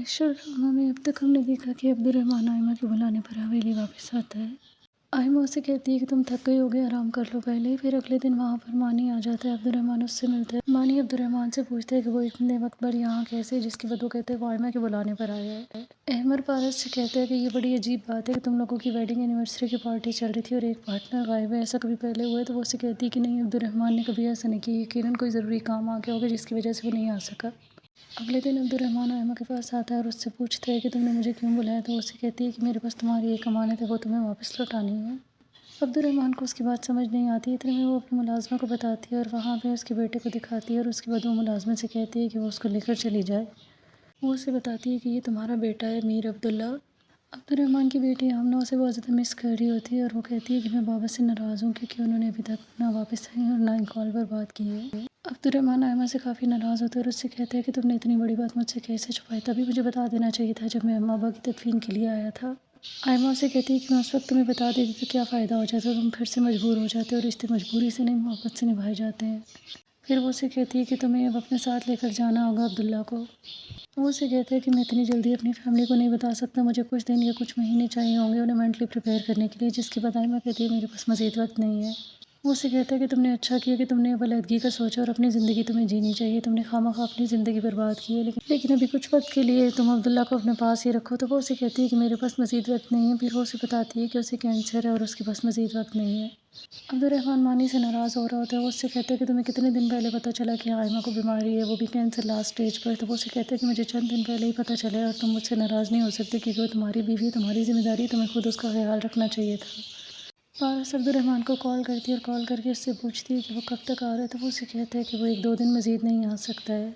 महशर ड्रामा में अब तक हमने देखा कि अब्दुर्रहमान आयमा के बुलाने पर हवेली वापस आता है। आयमा उसे कहती है कि तुम थक गई होगे, आराम कर लो पहले। फिर अगले दिन वहाँ पर मानी आ जाता है, अब्दुर्रहमान उससे मिलता है। मानी अब्दुर्रहमान से पूछता है कि वो इतने वक्त पर यहाँ कैसे, जिसके बाद वो कहते हैं वो आयमा के बुलाने पर आया है। अहमर पारस से कहता है कि ये बड़ी अजीब बात है कि तुम लोगों की वेडिंग एनिवर्सरी की पार्टी चल रही थी और एक पार्टनर गायब है, ऐसा कभी पहले हुआ है? तो वो उससे कहती है कि नहीं, अब्दुर्रहमान ने कभी ऐसा नहीं किया, यकीनन कोई ज़रूरी काम आ गया होगा जिसकी वजह से वो नहीं आ सका। अगले दिन अब्दुर्रहमान आयमा के पास आता है और उससे पूछता है कि तुमने मुझे क्यों बुलाया? तो वो उससे कहती है कि मेरे पास तुम्हारी एक अमानत है, वो तुम्हें वापस लौटानी है। अब्दुर्रहमान को उसकी बात समझ नहीं आती। इतने में वो अपनी मुलाज़िमा को बताती है और वहाँ पे उसके बेटे को दिखाती है और उसके बाद वो मुलाज़िमा से कहती है कि वो उसको लेकर चली जाए। वो उसे बताती है कि ये तुम्हारा बेटा है मीर अब्दुल्ला। अब्दुर्रहमान की बेटी आमना उसे बहुत ज़्यादा मिस कर रही होती है और वो कहती है कि मैं बाबा से नाराज़ हूँ क्योंकि उन्होंने अभी तक ना वापस आए और ना ही कॉल पर बात की है। अब्दुर्रहमान आयमा से काफ़ी नाराज़ होता है और उससे कहता है कि तुमने इतनी बड़ी बात मुझसे कैसे छुपाई? तभी मुझे बता देना चाहिए था जब मैं अम्मा अब्बा की तदफीन के लिए आया था। आयमा उसे कहती है कि मैं उस वक्त तुम्हें बता देती तो क्या फ़ायदा हो जाता, तुम फिर से मजबूर हो जाते और रिश्ते मजबूरी से नहीं मोहब्बत से निभाए जाते हैं। फिर वो उसे कहती है कि तुम्हें अब अपने साथ लेकर जाना होगा अब्दुल्ला को। वो उसे कहता है कि मैं इतनी जल्दी अपनी फैमिली को नहीं बता सकता, मुझे कुछ दिन या कुछ महीने चाहिए होंगे उन्हें मेंटली प्रिपेयर करने के लिए। जिसके बाद आयमा कहती है मेरे पास मज़ीद वक्त नहीं है। वो उसे कहता है कि तुमने अच्छा किया कि तुमने अब अलहदगी का सोचा और अपनी ज़िंदगी तुम्हें जीनी चाहिए, तुमने खामखा अपनी ज़िंदगी बर्बाद की है, लेकिन अभी कुछ वक्त के लिए तुम अब्दुल्ला को अपने पास ही रखो। तो वो उसे कहती है कि मेरे पास मज़ीद वक्त नहीं है। फिर वो उसे बताती है कि उसे कैंसर है और उसके पास मज़ीद वक्त नहीं है। अब्दुर्रहमान मानी से नाराज़ हो रहा होता है। वो उससे कहता है कि तुम्हें कितने दिन पहले पता चला कि आयमा को बीमारी है, वो भी कैंसर लास्ट स्टेज पर? तो वो उसे कहता है कि मुझे चंद दिन पहले ही पता चला है और तुम मुझसे नाराज़ नहीं हो सकते क्योंकि वो तुम्हारी बीवी है, तुम्हारी ज़िम्मेदारी, तुम्हें खुद उसका ख्याल रखना चाहिए था। पारस अब्दुर्रहमान को कॉल करती है और कॉल करके उससे पूछती है कि वो कब तक आ रहा है। तो वो उसे कहता है कि वो 1-2 दिन मज़ीद नहीं आ सकता है।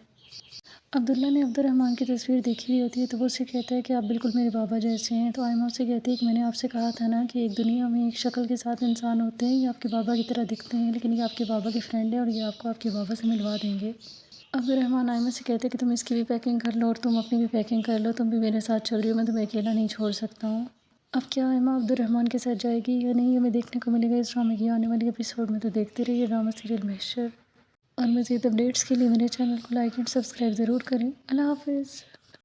अब्दुल्ला ने अब्दुर्रहमान की तस्वीर देखी हुई होती है तो वो उससे कहता है कि आप बिल्कुल मेरे बाबा जैसे हैं। तो आयमा उससे कहती है कि मैंने आपसे कहा था ना कि एक दुनिया में एक शक्ल के साथ इंसान होते हैं, ये आपके बाबा की तरह दिखते हैं, लेकिन ये आपके बाबा के फ्रेंड है और ये आपको आपके बाबा से मिलवा देंगे। अब्दुर्रहमान आयमा से कहते हैं कि तुम इसकी भी पैकिंग कर लो और तुम अपनी भी पैकिंग कर लो, तुम भी मेरे साथ चल रही हो, मैं तुम्हें अकेला नहीं छोड़ सकता हूँ। अब क्या आयमा अब्दुर्रहमान के साथ जाएगी या नहीं, हमें देखने को मिलेगा इस ड्रामे की आने वाली एपिसोड में। तो देखते रहिए ड्रामा सीरियल महशर और मज़ीद अपडेट्स के लिए मेरे चैनल को लाइक एंड सब्सक्राइब ज़रूर करें। अल्लाह हाफ़िज़।